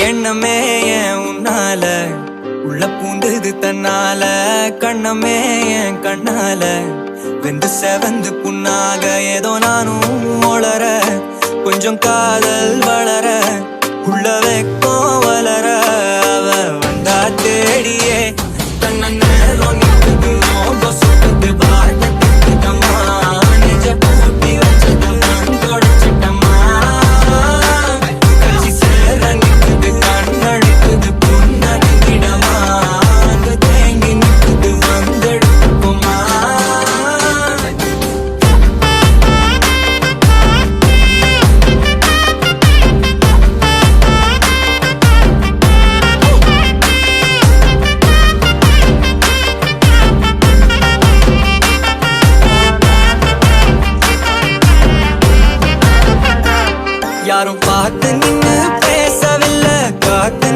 எண்ணமே ஏன் உன்னால உள்ள பூந்தது தன்னால கண்ணமே என் கண்ணால வெந்து செவந்து புண்ணாக ஏதோ நானும் ஒளர கொஞ்சம் காதல் வளர உள்ள வெக்கம் வளர அவ வந்தா தேடியே தன்ன நேரம் நிற்குது சுட்டுது வாழ்க்கமா நிஜ பூட்டி வச்சது நான் தொடச்சிட்டமா கட்சி சேர நிற்குது கண்ணடிக்குது புன்னடிக்கிடமா அங்கு தேங்கி நிற்குது வந்தெடுக்குமா யாரும் பார்த்து நின்னு பேசவில்லை காத்து